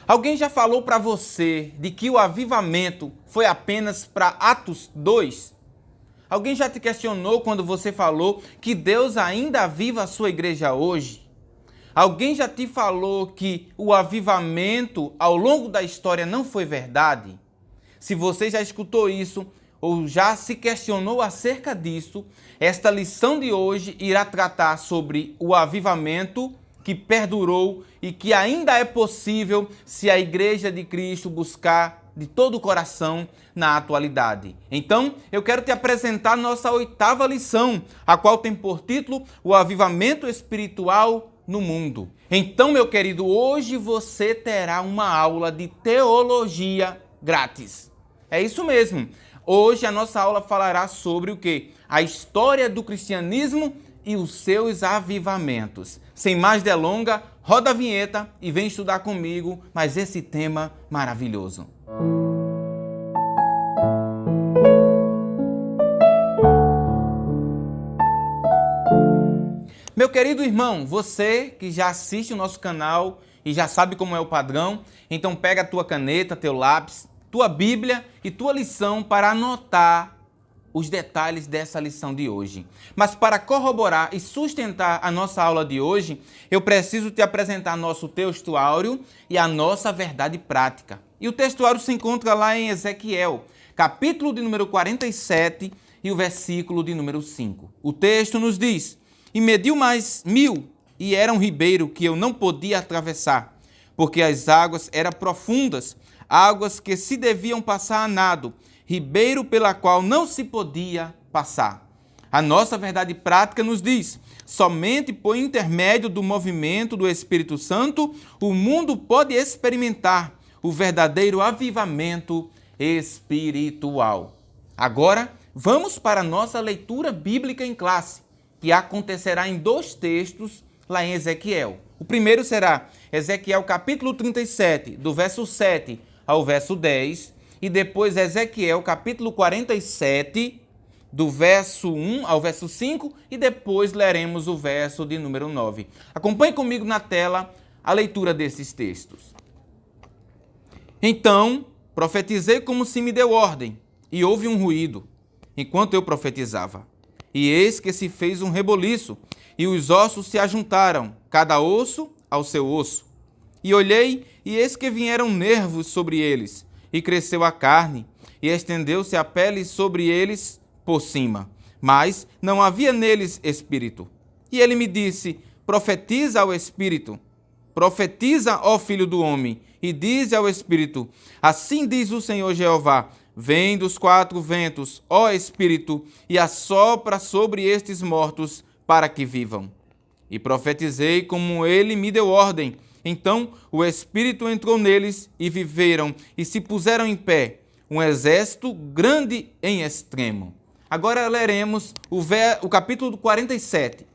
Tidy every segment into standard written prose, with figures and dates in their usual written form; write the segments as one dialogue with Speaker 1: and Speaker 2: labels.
Speaker 1: Alguém já falou para você de que o avivamento foi apenas para Atos 2? Alguém já te questionou quando você falou que Deus ainda aviva a sua igreja hoje? Alguém já te falou que o avivamento ao longo da história não foi verdade? Se você já escutou isso ou já se questionou acerca disso, esta lição de hoje irá tratar sobre o avivamento que perdurou e que ainda é possível se a Igreja de Cristo buscar de todo o coração na atualidade. Então, eu quero te apresentar nossa 8ª lição, a qual tem por título O Avivamento Espiritual no Mundo. Então, meu querido, hoje você terá uma aula de teologia grátis. É isso mesmo. Hoje a nossa aula falará sobre o quê? A história do cristianismo e os seus avivamentos. Sem mais delongas, roda a vinheta e vem estudar comigo mais esse tema maravilhoso. Meu querido irmão, você que já assiste o nosso canal e já sabe como é o padrão, então pega a tua caneta, teu lápis, tua Bíblia e tua lição para anotar os detalhes dessa lição de hoje. Mas para corroborar e sustentar a nossa aula de hoje, eu preciso te apresentar nosso textuário e a nossa verdade prática. E o textuário se encontra lá em Ezequiel, capítulo de número 47 e o versículo de número 5. O texto nos diz: "E mediu mais 1000, e era um ribeiro que eu não podia atravessar, porque as águas eram profundas, águas que se deviam passar a nado, ribeiro pela qual não se podia passar." A nossa verdade prática nos diz: somente por intermédio do movimento do Espírito Santo, o mundo pode experimentar o verdadeiro avivamento espiritual. Agora, vamos para a nossa leitura bíblica em classe, que acontecerá em 2 textos lá em Ezequiel. O primeiro será Ezequiel capítulo 37, do verso 7 ao verso 10, e depois Ezequiel capítulo 47, do verso 1 ao verso 5, e depois leremos o verso de número 9. Acompanhe comigo na tela a leitura desses textos. "Então profetizei como se me deu ordem, e houve um ruído, enquanto eu profetizava. E eis que se fez um reboliço, e os ossos se ajuntaram, cada osso ao seu osso. E olhei, e eis que vieram nervos sobre eles, e cresceu a carne, e estendeu-se a pele sobre eles por cima. Mas não havia neles espírito. E ele me disse: profetiza ao espírito, profetiza, ó filho do homem, e diz ao espírito: assim diz o Senhor Jeová, vem dos 4 ventos, ó espírito, e assopra sobre estes mortos, para que vivam. E profetizei como ele me deu ordem. Então o Espírito entrou neles e viveram e se puseram em pé, um exército grande em extremo." Agora leremos o capítulo 47.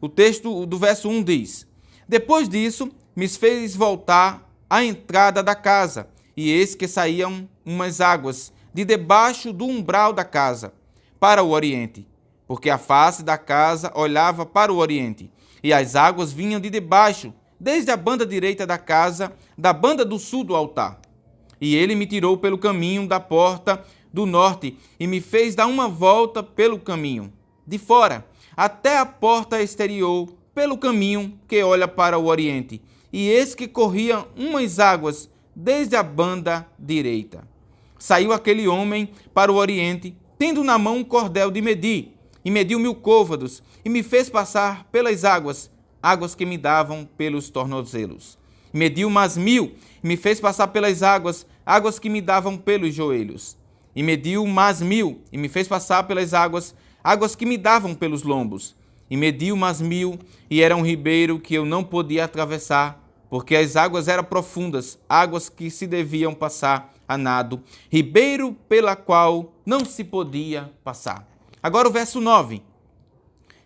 Speaker 1: O texto do verso 1 diz: "Depois disso, me fez voltar à entrada da casa, e eis que saíam umas águas de debaixo do umbral da casa, para o oriente, porque a face da casa olhava para o oriente, e as águas vinham de debaixo, desde a banda direita da casa, da banda do sul do altar. E ele me tirou pelo caminho da porta do norte e me fez dar uma volta pelo caminho de fora, até a porta exterior, pelo caminho que olha para o oriente. E eis que corriam umas águas desde a banda direita. Saiu aquele homem para o oriente, tendo na mão um cordel de medir, e mediu 1000 côvados, e me fez passar pelas águas, águas que me davam pelos tornozelos. Mediu mais 1000, e me fez passar pelas águas, águas que me davam pelos joelhos. E mediu mais 1000, e me fez passar pelas águas, águas que me davam pelos lombos. E mediu mais 1000, e era um ribeiro que eu não podia atravessar, porque as águas eram profundas, águas que se deviam passar a nado, ribeiro pela qual não se podia passar." Agora o verso 9.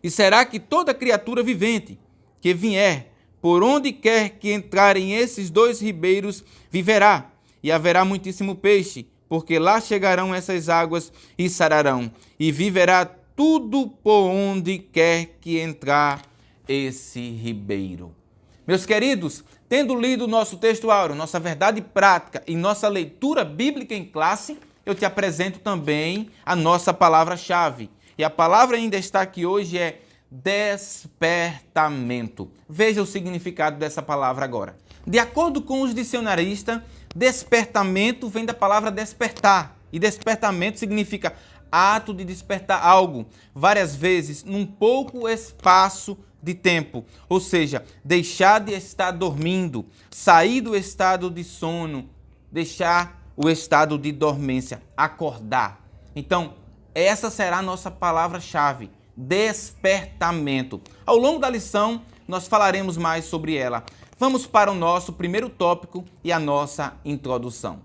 Speaker 1: "E será que toda criatura vivente que vier, por onde quer que entrarem esses 2 ribeiros, viverá, e haverá muitíssimo peixe, porque lá chegarão essas águas e sararão, e viverá tudo por onde quer que entrar esse ribeiro." Meus queridos, tendo lido o nosso texto áureo, nossa verdade prática e nossa leitura bíblica em classe, eu te apresento também a nossa palavra-chave. E a palavra em destaque hoje é despertamento. Veja o significado dessa palavra agora. De acordo com os dicionaristas, despertamento vem da palavra despertar. E despertamento significa ato de despertar algo várias vezes num pouco espaço de tempo. Ou seja, deixar de estar dormindo, sair do estado de sono, deixar o estado de dormência, acordar. Então, essa será a nossa palavra-chave, despertamento. Ao longo da lição, nós falaremos mais sobre ela. Vamos para o nosso primeiro tópico e a nossa introdução.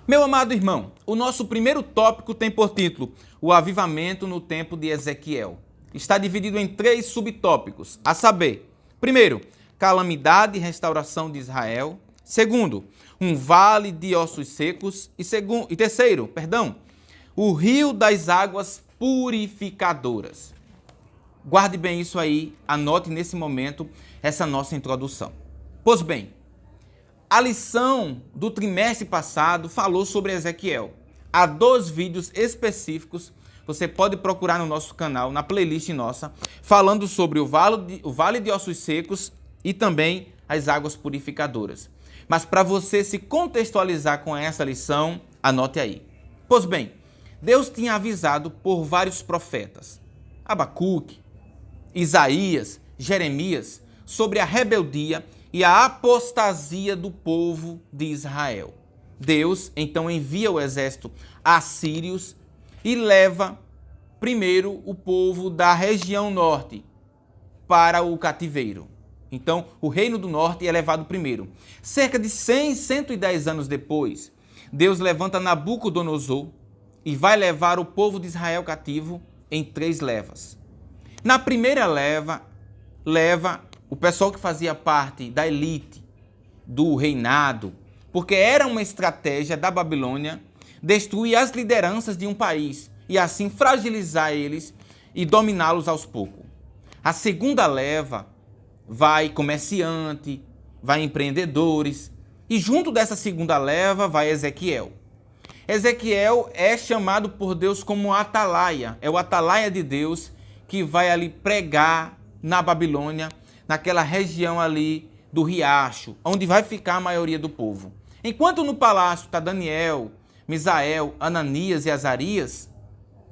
Speaker 1: Meu amado irmão, o nosso primeiro tópico tem por título o avivamento no tempo de Ezequiel. Está dividido em 3 subtópicos, a saber, primeiro, calamidade e restauração de Israel. Segundo, um vale de ossos secos. E terceiro, o rio das águas purificadoras. Guarde bem isso aí, anote nesse momento essa nossa introdução. Pois bem, a lição do trimestre passado falou sobre Ezequiel. Há 2 vídeos específicos, você pode procurar no nosso canal, na playlist nossa, falando sobre o vale de ossos secos e também as águas purificadoras. Mas para você se contextualizar com essa lição, anote aí. Pois bem, Deus tinha avisado por vários profetas, Abacuque, Isaías, Jeremias, sobre a rebeldia e a apostasia do povo de Israel. Deus então envia o exército assírios e leva primeiro o povo da região norte para o cativeiro. Então, o reino do norte é levado primeiro. Cerca de 110 anos depois, Deus levanta Nabucodonosor e vai levar o povo de Israel cativo em 3 levas. Na primeira leva o pessoal que fazia parte da elite do reinado, porque era uma estratégia da Babilônia destruir as lideranças de um país e assim fragilizar eles e dominá-los aos poucos. A segunda leva vai comerciante, vai empreendedores e junto dessa segunda leva vai Ezequiel. Ezequiel é chamado por Deus como atalaia, é o atalaia de Deus que vai ali pregar na Babilônia, naquela região ali do riacho, onde vai ficar a maioria do povo. Enquanto no palácio está Daniel, Misael, Ananias e Azarias,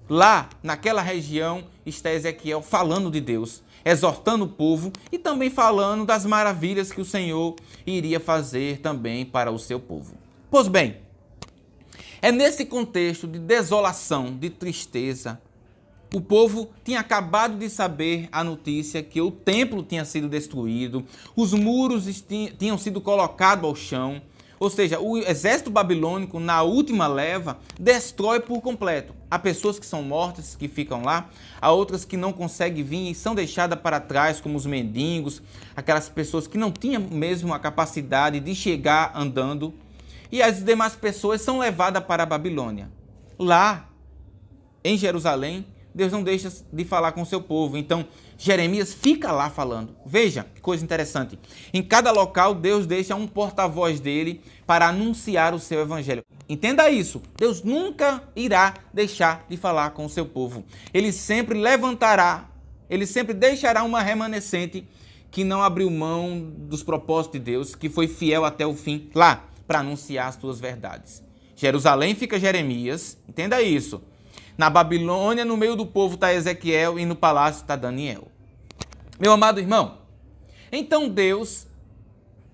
Speaker 1: lá naquela região está Ezequiel falando de Deus, exortando o povo e também falando das maravilhas que o Senhor iria fazer também para o seu povo. Pois bem, é nesse contexto de desolação, de tristeza, o povo tinha acabado de saber a notícia que o templo tinha sido destruído, os muros tinham sido colocados ao chão, ou seja, o exército babilônico, na última leva, destrói por completo. Há pessoas que são mortas, que ficam lá, há outras que não conseguem vir e são deixadas para trás, como os mendigos, aquelas pessoas que não tinham mesmo a capacidade de chegar andando, e as demais pessoas são levadas para a Babilônia. Lá, em Jerusalém, Deus não deixa de falar com o seu povo. Então, Jeremias fica lá falando. Veja que coisa interessante. Em cada local, Deus deixa um porta-voz dele para anunciar o seu evangelho. Entenda isso. Deus nunca irá deixar de falar com o seu povo. Ele sempre levantará, ele sempre deixará uma remanescente que não abriu mão dos propósitos de Deus, que foi fiel até o fim lá para anunciar as suas verdades. Jerusalém fica Jeremias. Entenda isso. Na Babilônia, no meio do povo está Ezequiel e no palácio está Daniel. Meu amado irmão, então Deus,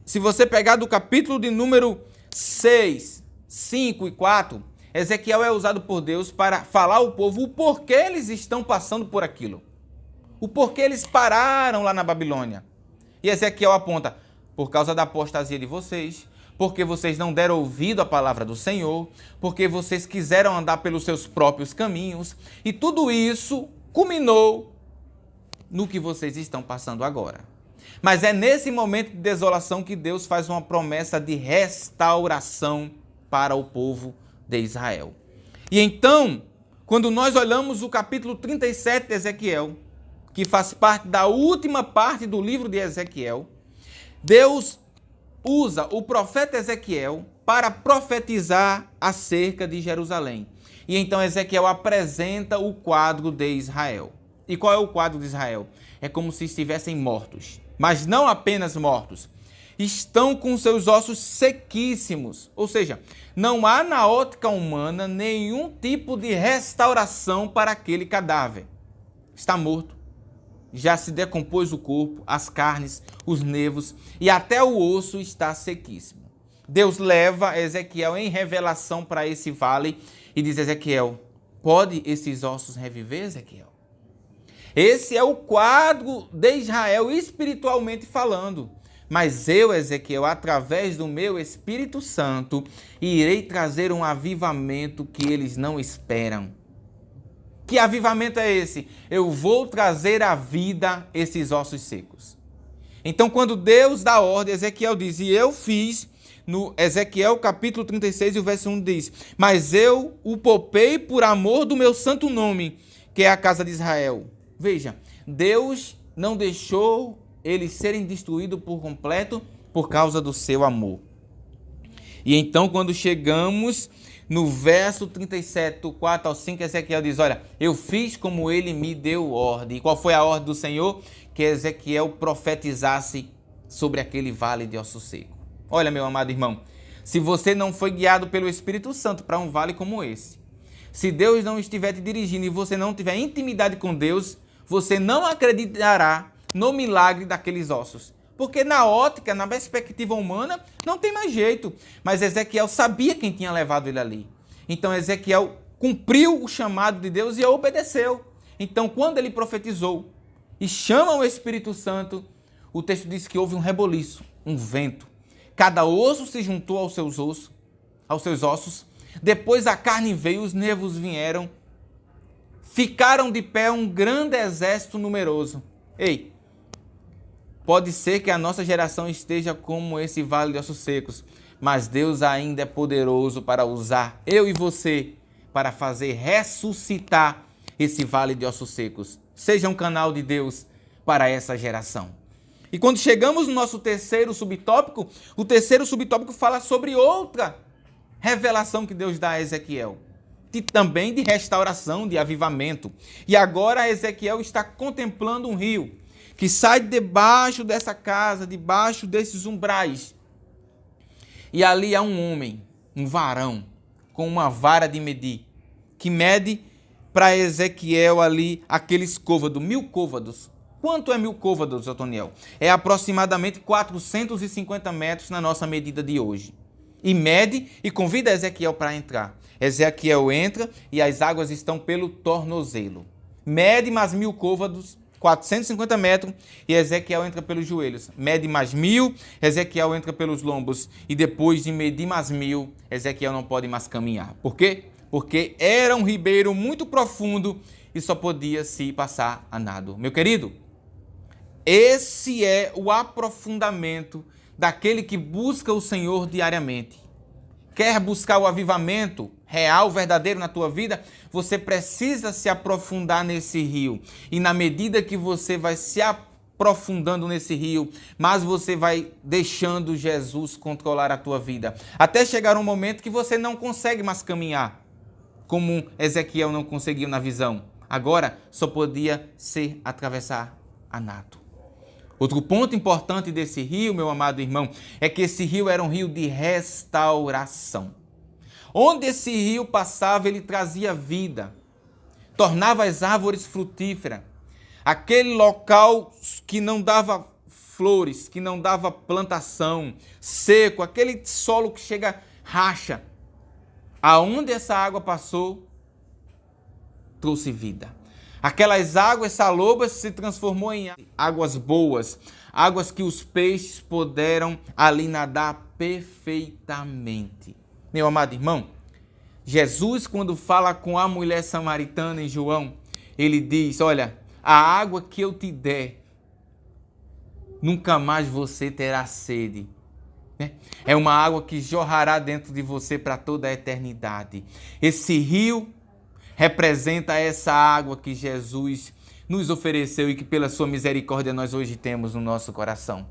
Speaker 1: se você pegar do capítulo de número 6, 5 e 4, Ezequiel é usado por Deus para falar ao povo o porquê eles estão passando por aquilo. O porquê eles pararam lá na Babilônia. E Ezequiel aponta, por causa da apostasia de vocês, porque vocês não deram ouvido à palavra do Senhor, porque vocês quiseram andar pelos seus próprios caminhos, e tudo isso culminou no que vocês estão passando agora. Mas é nesse momento de desolação que Deus faz uma promessa de restauração para o povo de Israel. E então, quando nós olhamos o capítulo 37 de Ezequiel, que faz parte da última parte do livro de Ezequiel, Deus usa o profeta Ezequiel para profetizar acerca de Jerusalém. E então Ezequiel apresenta o quadro de Israel. E qual é o quadro de Israel? É como se estivessem mortos, mas não apenas mortos. Estão com seus ossos sequíssimos, ou seja, não há na ótica humana nenhum tipo de restauração para aquele cadáver. Está morto, já se decompôs o corpo, as carnes, os nervos e até o osso está sequíssimo. Deus leva Ezequiel em revelação para esse vale e diz: Ezequiel, pode esses ossos reviver, Ezequiel? Esse é o quadro de Israel espiritualmente falando. Mas eu, Ezequiel, através do meu Espírito Santo, irei trazer um avivamento que eles não esperam. Que avivamento é esse? Eu vou trazer à vida esses ossos secos. Então, quando Deus dá ordem, Ezequiel diz: e eu fiz, no Ezequiel capítulo 36, e o verso 1 diz: mas eu o poupei por amor do meu santo nome, que é a casa de Israel. Veja, Deus não deixou eles serem destruídos por completo por causa do seu amor. E então, quando chegamos no verso 37, do 4 ao 5, Ezequiel diz: olha, eu fiz como ele me deu ordem. E qual foi a ordem do Senhor? Que Ezequiel profetizasse sobre aquele vale de osso seco. Olha, meu amado irmão, se você não foi guiado pelo Espírito Santo para um vale como esse, se Deus não estiver te dirigindo e você não tiver intimidade com Deus, você não acreditará no milagre daqueles ossos. Porque na ótica, na perspectiva humana, não tem mais jeito. Mas Ezequiel sabia quem tinha levado ele ali. Então Ezequiel cumpriu o chamado de Deus e obedeceu. Então quando ele profetizou e chama o Espírito Santo, o texto diz que houve um reboliço, um vento. Cada osso se juntou aos seus ossos. Depois a carne veio, os nervos vieram. Ficaram de pé um grande exército numeroso. Ei, pode ser que a nossa geração esteja como esse vale de ossos secos, mas Deus ainda é poderoso para usar eu e você para fazer ressuscitar esse vale de ossos secos. Seja um canal de Deus para essa geração. E quando chegamos no nosso terceiro subtópico, o terceiro subtópico fala sobre outra revelação que Deus dá a Ezequiel, também de restauração, de avivamento. E agora Ezequiel está contemplando um rio que sai debaixo dessa casa, debaixo desses umbrais. E ali há um homem, um varão, com uma vara de medir, que mede para Ezequiel ali aqueles côvados, 1000 côvados. Quanto é 1000 côvados, Otoniel? É aproximadamente 450 metros na nossa medida de hoje. E mede e convida Ezequiel para entrar. Ezequiel entra e as águas estão pelo tornozelo. Mede mais 1000 côvados, 450 metros, e Ezequiel entra pelos joelhos. Mede mais 1000, Ezequiel entra pelos lombos. E depois de medir mais 1000, Ezequiel não pode mais caminhar. Por quê? Porque era um ribeiro muito profundo e só podia se passar a nado. Meu querido, esse é o aprofundamento daquele que busca o Senhor diariamente. Quer buscar o avivamento real, verdadeiro na tua vida? Você precisa se aprofundar nesse rio. E na medida que você vai se aprofundando nesse rio, mas você vai deixando Jesus controlar a tua vida. Até chegar um momento que você não consegue mais caminhar, como Ezequiel não conseguiu na visão. Agora só podia ser atravessar a nado. Outro ponto importante desse rio, meu amado irmão, é que esse rio era um rio de restauração. Onde esse rio passava, ele trazia vida, tornava as árvores frutíferas. Aquele local que não dava flores, que não dava plantação, seco, aquele solo que chega racha. Aonde essa água passou, trouxe vida. Aquelas águas salobras se transformou em águas boas, águas que os peixes puderam ali nadar perfeitamente. Meu amado irmão, Jesus, quando fala com a mulher samaritana em João, ele diz: olha, a água que eu te der, nunca mais você terá sede. É uma água que jorrará dentro de você para toda a eternidade. Esse rio representa essa água que Jesus nos ofereceu e que pela sua misericórdia nós hoje temos no nosso coração.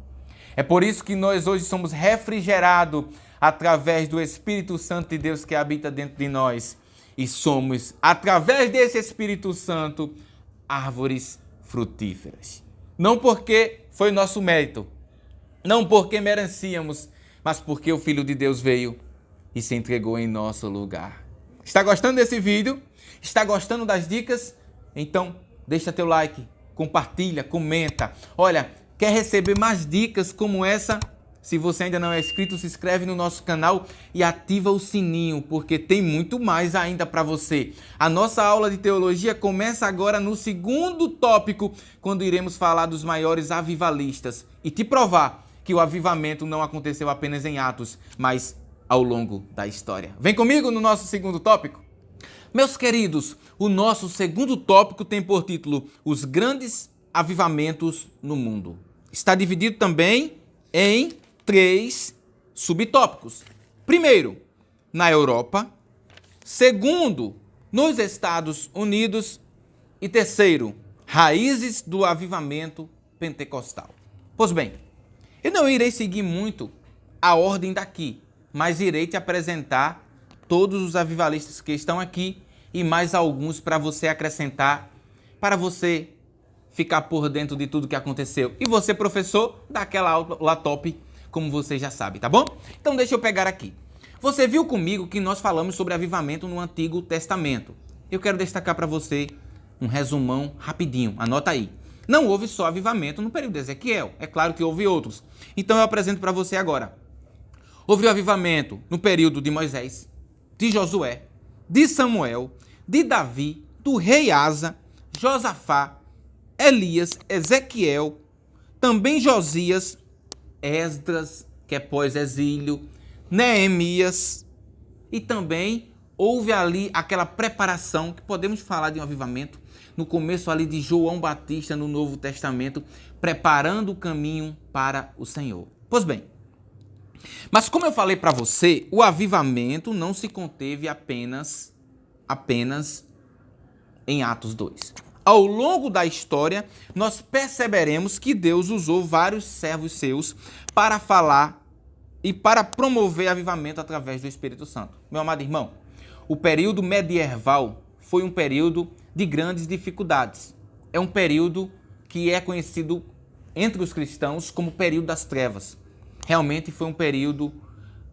Speaker 1: É por isso que nós hoje somos refrigerados através do Espírito Santo de Deus que habita dentro de nós. E somos, através desse Espírito Santo, árvores frutíferas. Não porque foi nosso mérito, não porque merecíamos, mas porque o Filho de Deus veio e se entregou em nosso lugar. Está gostando desse vídeo? Está gostando das dicas? Então, deixa teu like, compartilha, comenta. Olha, quer receber mais dicas como essa? Se você ainda não é inscrito, se inscreve no nosso canal e ativa o sininho, porque tem muito mais ainda para você. A nossa aula de teologia começa agora no segundo tópico, quando iremos falar dos maiores avivalistas e te provar que o avivamento não aconteceu apenas em Atos, mas ao longo da história. Vem comigo no nosso segundo tópico? Meus queridos, o nosso segundo tópico tem por título Os Grandes Avivamentos no Mundo. Está dividido também em 3 subtópicos. Primeiro, na Europa. Segundo, nos Estados Unidos. E terceiro, raízes do avivamento pentecostal. Pois bem, eu não irei seguir muito a ordem daqui, mas irei te apresentar todos os avivalistas que estão aqui e mais alguns para você acrescentar, para você ficar por dentro de tudo que aconteceu. E você, professor, dá aquela aula top, como você já sabe, tá bom? Então deixa eu pegar aqui. Você viu comigo que nós falamos sobre avivamento no Antigo Testamento. Eu quero destacar para você um resumão rapidinho, anota aí. Não houve só avivamento no período de Ezequiel, é claro que houve outros. Então eu apresento para você agora. Houve o avivamento no período de Moisés, de Josué, de Samuel, de Davi, do rei Asa, Josafá, Elias, Ezequiel, também Josias, Esdras, que é pós-exílio, Neemias, e também houve ali aquela preparação, que podemos falar de um avivamento, no começo ali de João Batista no Novo Testamento, preparando o caminho para o Senhor. Pois bem, mas como eu falei para você, o avivamento não se conteve apenas em Atos 2. Ao longo da história, nós perceberemos que Deus usou vários servos seus para falar e para promover avivamento através do Espírito Santo. Meu amado irmão, o período medieval foi um período de grandes dificuldades. É um período que é conhecido entre os cristãos como período das trevas. Realmente foi um período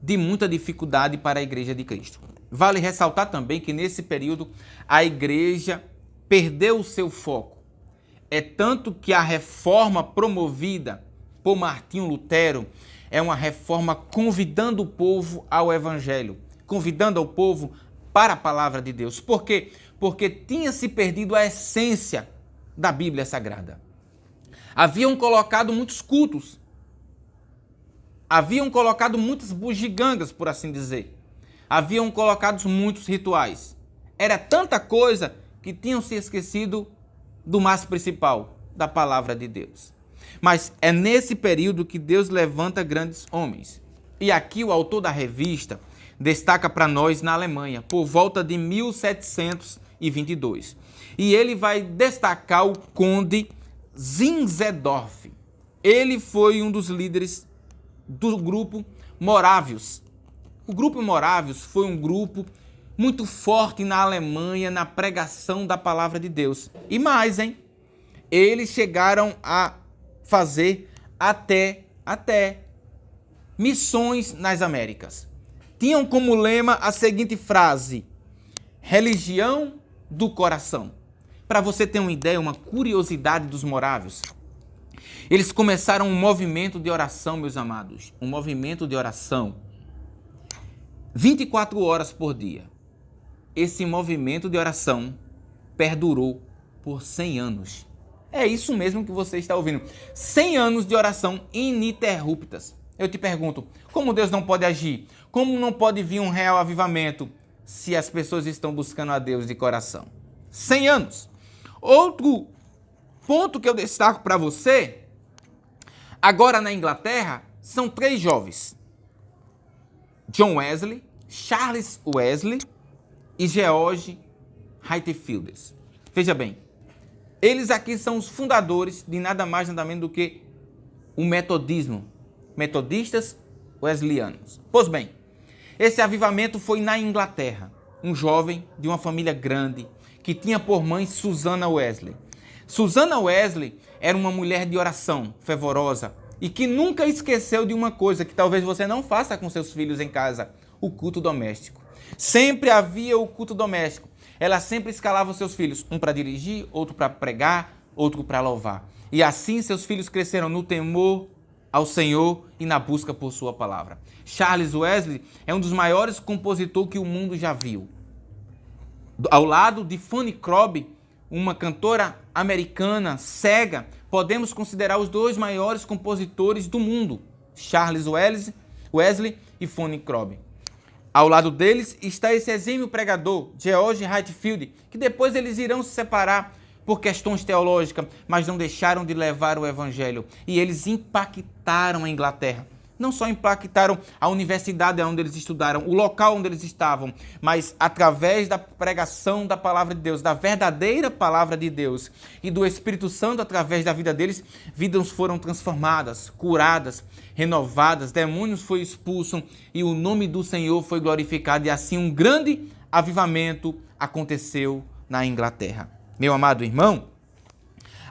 Speaker 1: de muita dificuldade para a Igreja de Cristo. Vale ressaltar também que nesse período a Igreja perdeu o seu foco. É tanto que a reforma promovida por Martinho Lutero é uma reforma convidando o povo ao Evangelho, convidando o povo para a palavra de Deus. Por quê? Porque tinha se perdido a essência da Bíblia Sagrada. Haviam colocado muitos cultos, haviam colocado muitas bugigangas, por assim dizer. Haviam colocado muitos rituais. Era tanta coisa que tinham se esquecido do mais principal, da palavra de Deus. Mas é nesse período que Deus levanta grandes homens. E aqui o autor da revista destaca para nós na Alemanha, por volta de 1722. E ele vai destacar o conde Zinzendorf. Ele foi um dos líderes do grupo Morávios. O grupo Morávios foi um grupo muito forte na Alemanha na pregação da palavra de Deus. E mais, hein? Eles chegaram a fazer até missões nas Américas. Tinham como lema a seguinte frase: religião do coração. Para você ter uma ideia, uma curiosidade dos morávios, eles começaram um movimento de oração, meus amados. Um movimento de oração 24 horas por dia. Esse movimento de oração perdurou por 100 anos. É isso mesmo que você está ouvindo. 100 anos de oração ininterruptas. Eu te pergunto, como Deus não pode agir? Como não pode vir um real avivamento se as pessoas estão buscando a Deus de coração? 100 anos. Outro ponto que eu destaco para você, agora na Inglaterra, são 3 jovens. John Wesley, Charles Wesley e George Whitefield. Veja bem, eles aqui são os fundadores de nada mais nada menos do que o metodismo, metodistas, wesleyanos. Pois bem, esse avivamento foi na Inglaterra. Um jovem de uma família grande que tinha por mãe Susannah Wesley. Susannah Wesley era uma mulher de oração, fervorosa, e que nunca esqueceu de uma coisa que talvez você não faça com seus filhos em casa: o culto doméstico. Sempre havia o culto doméstico. Ela sempre escalava os seus filhos, um para dirigir, outro para pregar, outro para louvar. E assim seus filhos cresceram no temor ao Senhor e na busca por sua palavra. Charles Wesley é um dos maiores compositores que o mundo já viu. Ao lado de Fanny Crosby, uma cantora americana cega, podemos considerar os dois maiores compositores do mundo, Charles Wesley e Fanny Crosby. Ao lado deles está esse exímio pregador, George Whitefield, que depois eles irão se separar por questões teológicas, mas não deixaram de levar o evangelho. E eles impactaram a Inglaterra. Não só impactaram a universidade onde eles estudaram, o local onde eles estavam, mas através da pregação da palavra de Deus, da verdadeira palavra de Deus e do Espírito Santo através da vida deles, vidas foram transformadas, curadas, renovadas, demônios foram expulsos e o nome do Senhor foi glorificado. E assim um grande avivamento aconteceu na Inglaterra. Meu amado irmão,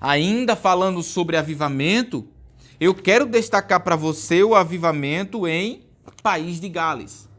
Speaker 1: ainda falando sobre avivamento, eu quero destacar para você o avivamento em País de Gales.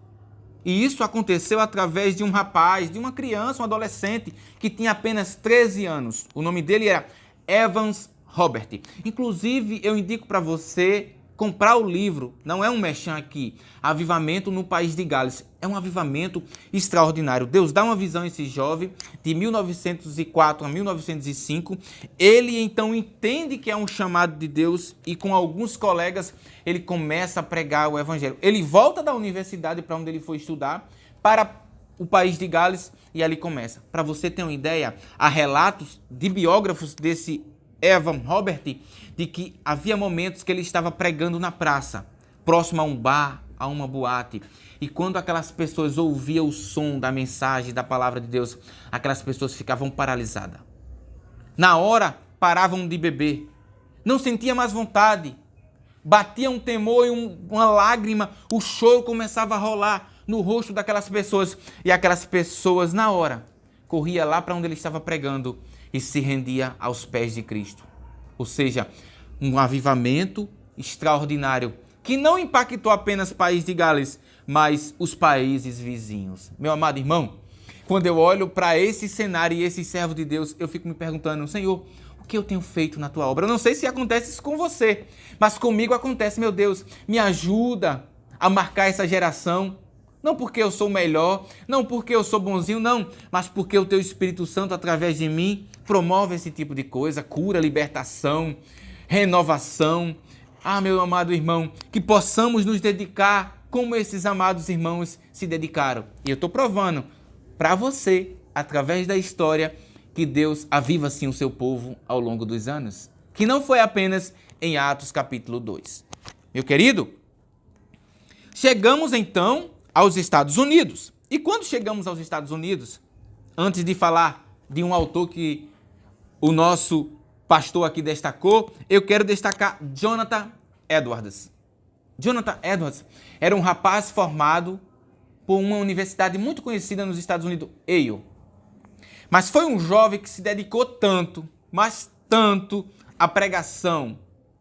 Speaker 1: E isso aconteceu através de um rapaz, de uma criança, um adolescente, que tinha apenas 13 anos. O nome dele era Evans Robert. Inclusive, eu indico para você comprar o livro, não é um merchan aqui, Avivamento no País de Gales. É um avivamento extraordinário. Deus dá uma visão a esse jovem de 1904 a 1905. Ele então entende que é um chamado de Deus e com alguns colegas ele começa a pregar o evangelho. Ele volta da universidade para onde ele foi estudar, para o País de Gales, e ali começa. Para você ter uma ideia, há relatos de biógrafos desse Evan Robert de que havia momentos que ele estava pregando na praça, próximo a um bar, a uma boate, e quando aquelas pessoas ouviam o som da mensagem, da palavra de Deus, aquelas pessoas ficavam paralisadas. Na hora, paravam de beber, não sentia mais vontade, batia um temor e uma lágrima, o choro começava a rolar no rosto daquelas pessoas, e aquelas pessoas, na hora, corria lá para onde ele estava pregando e se rendia aos pés de Cristo. Ou seja, um avivamento extraordinário que não impactou apenas o País de Gales, mas os países vizinhos. Meu amado irmão, quando eu olho para esse cenário e esse servo de Deus, eu fico me perguntando: Senhor, o que eu tenho feito na tua obra? Eu não sei se acontece isso com você, mas comigo acontece. Meu Deus, me ajuda a marcar essa geração. Não porque eu sou melhor, não porque eu sou bonzinho, não, mas porque o teu Espírito Santo, através de mim, promove esse tipo de coisa, cura, libertação, renovação. Ah, meu amado irmão, que possamos nos dedicar como esses amados irmãos se dedicaram. E eu estou provando para você, através da história, que Deus aviva sim o seu povo ao longo dos anos. Que não foi apenas em Atos capítulo 2. Meu querido, chegamos então aos Estados Unidos. E quando chegamos aos Estados Unidos, antes de falar de um autor que o nosso pastor aqui destacou, eu quero destacar Jonathan Edwards. Jonathan Edwards era um rapaz formado por uma universidade muito conhecida nos Estados Unidos, Yale. Mas foi um jovem que se dedicou tanto, mas tanto à pregação,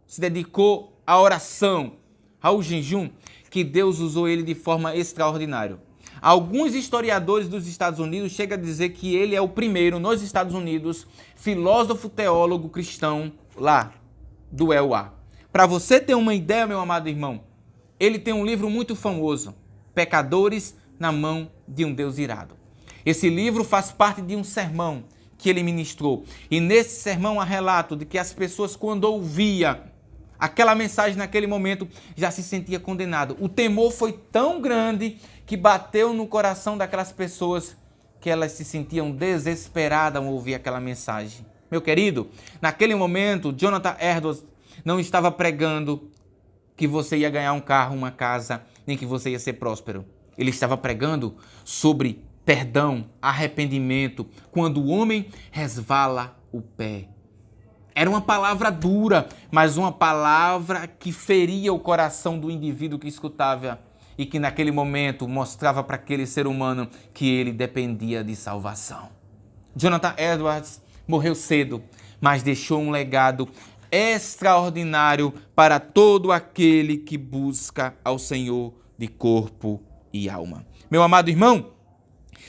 Speaker 1: se dedicou à oração, ao jejum, que Deus usou ele de forma extraordinária. Alguns historiadores dos Estados Unidos chegam a dizer que ele é o primeiro, nos Estados Unidos, filósofo teólogo cristão lá do EUA. Para você ter uma ideia, meu amado irmão, ele tem um livro muito famoso, Pecadores na Mão de um Deus Irado. Esse livro faz parte de um sermão que ele ministrou. E nesse sermão há relato de que as pessoas, quando ouviam aquela mensagem naquele momento, já se sentia condenado. O temor foi tão grande que bateu no coração daquelas pessoas que elas se sentiam desesperadas ao ouvir aquela mensagem. Meu querido, naquele momento, Jonathan Edwards não estava pregando que você ia ganhar um carro, uma casa, nem que você ia ser próspero. Ele estava pregando sobre perdão, arrependimento, quando o homem resvala o pé. Era uma palavra dura, mas uma palavra que feria o coração do indivíduo que escutava e que naquele momento mostrava para aquele ser humano que ele dependia de salvação. Jonathan Edwards morreu cedo, mas deixou um legado extraordinário para todo aquele que busca ao Senhor de corpo e alma. Meu amado irmão,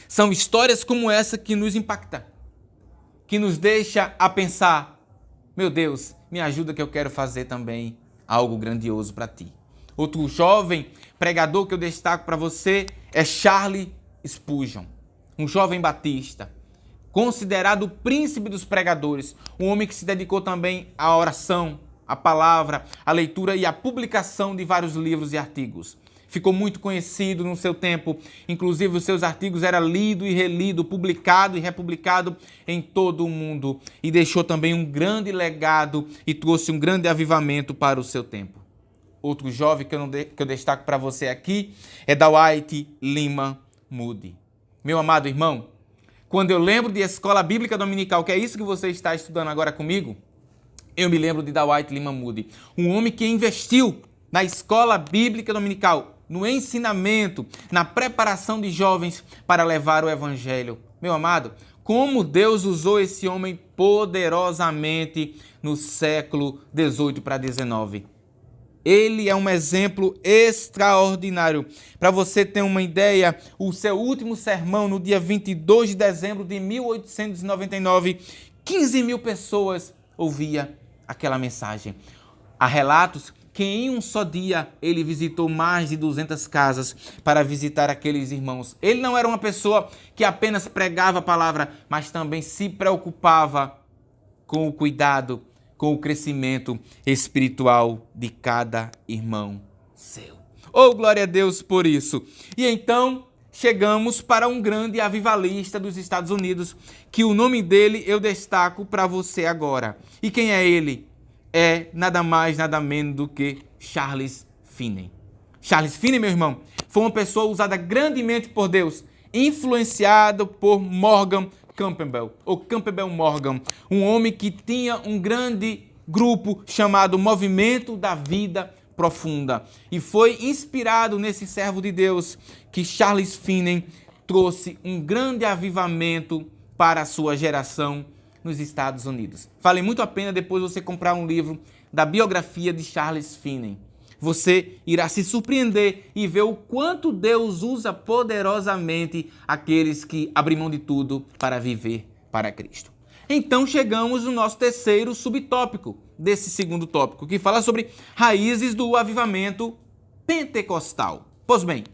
Speaker 1: são histórias como essa que nos impactam, que nos deixa a pensar: meu Deus, me ajuda que eu quero fazer também algo grandioso para ti. Outro jovem pregador que eu destaco para você é Charles Spurgeon, um jovem batista, considerado o príncipe dos pregadores, um homem que se dedicou também à oração, à palavra, à leitura e à publicação de vários livros e artigos. Ficou muito conhecido no seu tempo, inclusive os seus artigos eram lidos e relidos, publicado e republicado em todo o mundo, e deixou também um grande legado e trouxe um grande avivamento para o seu tempo. Outro jovem que eu destaco para você aqui é Dwight Lyman Moody. Meu amado irmão, quando eu lembro de escola bíblica dominical, que é isso que você está estudando agora comigo, eu me lembro de Dwight Lyman Moody, um homem que investiu na escola bíblica dominical, no ensinamento, na preparação de jovens para levar o evangelho. Meu amado, como Deus usou esse homem poderosamente no século 18 para 19. Ele é um exemplo extraordinário. Para você ter uma ideia, o seu último sermão, no dia 22 de dezembro de 1899, 15 mil pessoas ouviam aquela mensagem. Há relatos que em um só dia ele visitou mais de 200 casas para visitar aqueles irmãos. Ele não era uma pessoa que apenas pregava a palavra, mas também se preocupava com o cuidado, com o crescimento espiritual de cada irmão seu. Oh, glória a Deus por isso! E então chegamos para um grande avivalista dos Estados Unidos, que o nome dele eu destaco para você agora. E quem é ele? É nada mais, nada menos do que Charles Finney. Charles Finney, meu irmão, foi uma pessoa usada grandemente por Deus, influenciado por Morgan Campbell, ou Campbell Morgan, um homem que tinha um grande grupo chamado Movimento da Vida Profunda. E foi inspirado nesse servo de Deus que Charles Finney trouxe um grande avivamento para a sua geração nos Estados Unidos. Vale muito a pena depois você comprar um livro da biografia de Charles Finney. Você irá se surpreender e ver o quanto Deus usa poderosamente aqueles que abrem mão de tudo para viver para Cristo. Então chegamos no nosso terceiro subtópico desse segundo tópico, que fala sobre raízes do avivamento pentecostal. Pois bem,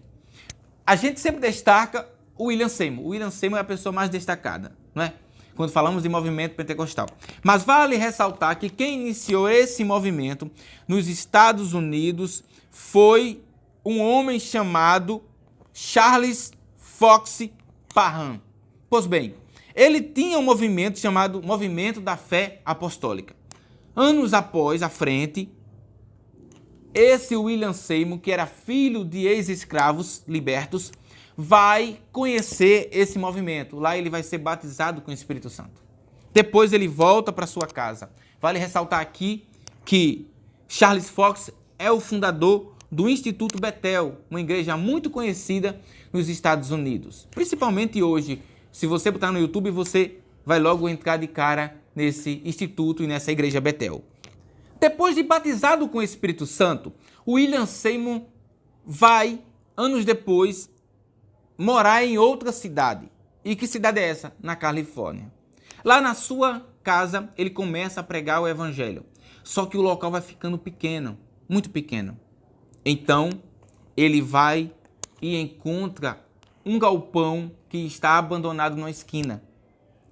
Speaker 1: a gente sempre destaca o William Seymour. O William Seymour é a pessoa mais destacada, não é? Quando falamos de movimento pentecostal. Mas vale ressaltar que quem iniciou esse movimento nos Estados Unidos foi um homem chamado Charles Fox Parham. Pois bem, ele tinha um movimento chamado Movimento da Fé Apostólica. Anos após, à frente, esse William Seymour, que era filho de ex-escravos libertos, vai conhecer esse movimento. Lá ele vai ser batizado com o Espírito Santo. Depois ele volta para sua casa. Vale ressaltar aqui que Charles Fox é o fundador do Instituto Bethel, uma igreja muito conhecida nos Estados Unidos. Principalmente hoje, se você botar no YouTube, você vai logo entrar de cara nesse instituto e nessa igreja Bethel. Depois de batizado com o Espírito Santo, William Seymour vai, anos depois, morar em outra cidade. E que cidade é essa? Na Califórnia. Lá na sua casa, ele começa a pregar o evangelho. Só que o local vai ficando pequeno, muito pequeno. Então, ele vai e encontra um galpão que está abandonado na esquina,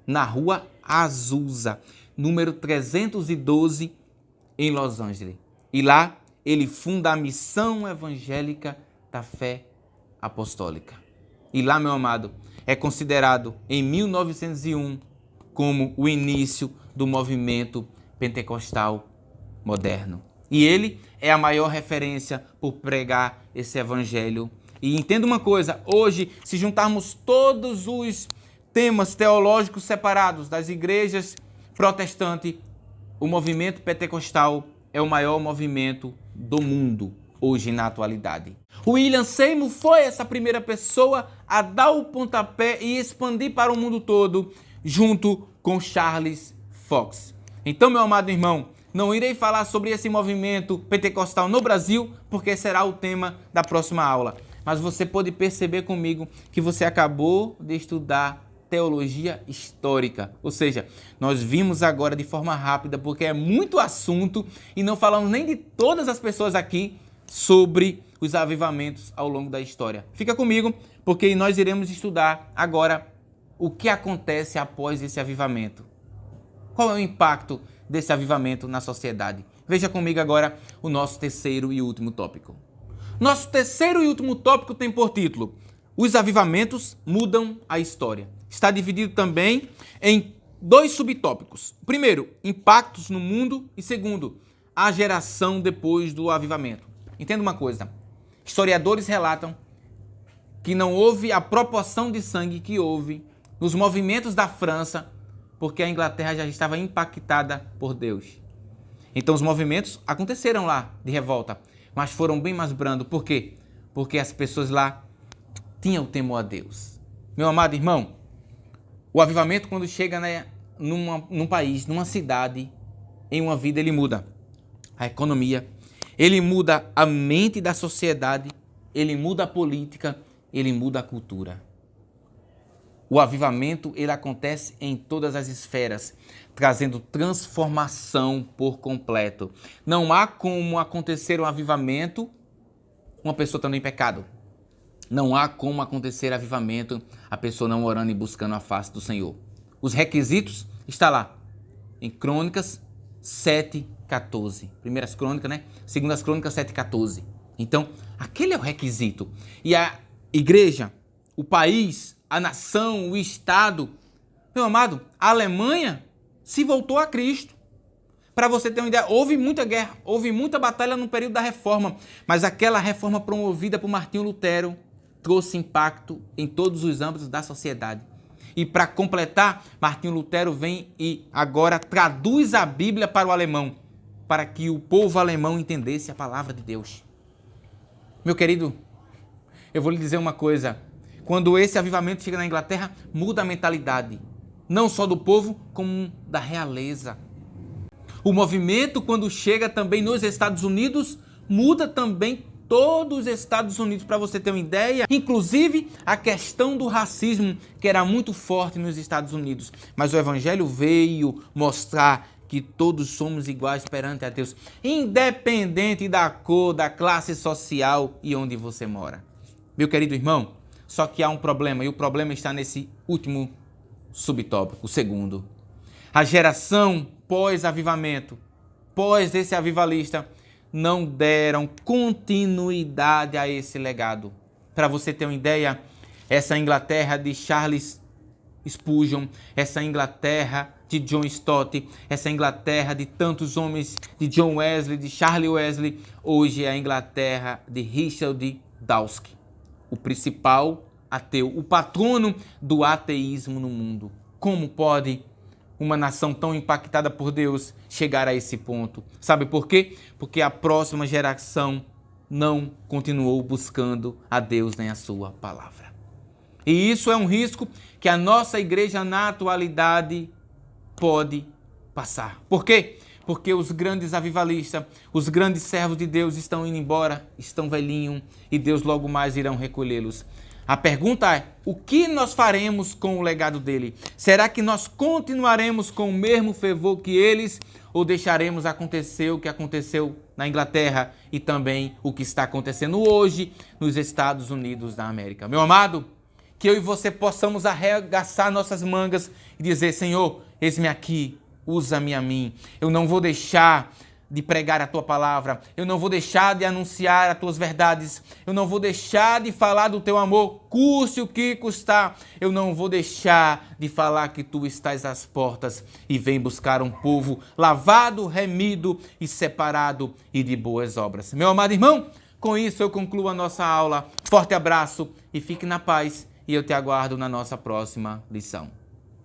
Speaker 1: na rua Azusa, número 312, em Los Angeles. E lá, ele funda a Missão Evangélica da Fé Apostólica. E lá, meu amado, é considerado em 1901 como o início do movimento pentecostal moderno. E ele é a maior referência por pregar esse evangelho. E entenda uma coisa, hoje, se juntarmos todos os temas teológicos separados das igrejas protestantes, o movimento pentecostal é o maior movimento do mundo hoje na atualidade. William Seymour foi essa primeira pessoa a dar o pontapé e expandir para o mundo todo, junto com Charles Fox. Então, meu amado irmão, não irei falar sobre esse movimento pentecostal no Brasil, porque será o tema da próxima aula. Mas você pode perceber comigo que você acabou de estudar teologia histórica. Ou seja, nós vimos agora de forma rápida, porque é muito assunto e não falamos nem de todas as pessoas aqui sobre os avivamentos ao longo da história. Fica comigo, porque nós iremos estudar agora o que acontece após esse avivamento. Qual é o impacto desse avivamento na sociedade? Veja comigo agora o nosso terceiro e último tópico. Nosso terceiro e último tópico tem por título: Os avivamentos mudam a história. Está dividido também em dois subtópicos. Primeiro, impactos no mundo, e segundo, a geração depois do avivamento. Entenda uma coisa, historiadores relatam que não houve a proporção de sangue que houve nos movimentos da França, porque a Inglaterra já estava impactada por Deus. Então os movimentos aconteceram lá de revolta, mas foram bem mais brandos. Por quê? Porque as pessoas lá tinham temor a Deus. Meu amado irmão, o avivamento, quando chega num país, numa cidade, em uma vida, ele muda a economia, ele muda a mente da sociedade, ele muda a política, ele muda a cultura. O avivamento, ele acontece em todas as esferas, trazendo transformação por completo. Não há como acontecer um avivamento uma pessoa estando em pecado. Não há como acontecer avivamento a pessoa não orando e buscando a face do Senhor. Os requisitos estão lá, em Crônicas 7:14. Primeiras Crônicas, né? Segundas Crônicas 7:14. Então, aquele é o requisito. E a igreja, o país, a nação, o Estado, meu amado, a Alemanha se voltou a Cristo. Para você ter uma ideia, houve muita guerra, houve muita batalha no período da Reforma, mas aquela reforma promovida por Martinho Lutero trouxe impacto em todos os âmbitos da sociedade. E para completar, Martinho Lutero vem e agora traduz a Bíblia para o alemão, para que o povo alemão entendesse a palavra de Deus. Meu querido, eu vou lhe dizer uma coisa. Quando esse avivamento chega na Inglaterra, muda a mentalidade, não só do povo, como da realeza. O movimento, quando chega também nos Estados Unidos, muda também todos os Estados Unidos, para você ter uma ideia. Inclusive, a questão do racismo, que era muito forte nos Estados Unidos. Mas o Evangelho veio mostrar que todos somos iguais perante a Deus, independente da cor, da classe social e onde você mora. Meu querido irmão, só que há um problema, e o problema está nesse último subtópico, o segundo. A geração pós-avivamento, pós esse avivalista, não deram continuidade a esse legado. Para você ter uma ideia, essa Inglaterra de Charles Spurgeon, essa Inglaterra de John Stott, essa Inglaterra de tantos homens, de John Wesley, de Charles Wesley, hoje é a Inglaterra de Richard Dawkins, o principal ateu, o patrono do ateísmo no mundo. Como pode uma nação tão impactada por Deus chegar a esse ponto? Sabe por quê? Porque a próxima geração não continuou buscando a Deus nem a sua palavra. E isso é um risco que a nossa igreja na atualidade pode passar. Por quê? Porque os grandes avivalistas, os grandes servos de Deus estão indo embora, estão velhinhos e Deus logo mais irão recolhê-los. A pergunta é, o que nós faremos com o legado dele? Será que nós continuaremos com o mesmo fervor que eles ou deixaremos acontecer o que aconteceu na Inglaterra e também o que está acontecendo hoje nos Estados Unidos da América? Meu amado, que eu e você possamos arregaçar nossas mangas e dizer, Senhor, eis-me aqui, usa-me a mim. Eu não vou deixar de pregar a tua palavra, eu não vou deixar de anunciar as tuas verdades, eu não vou deixar de falar do teu amor, custe o que custar, eu não vou deixar de falar que tu estás às portas e vem buscar um povo lavado, remido e separado e de boas obras. Meu amado irmão, com isso eu concluo a nossa aula. Forte abraço e fique na paz e eu te aguardo na nossa próxima lição.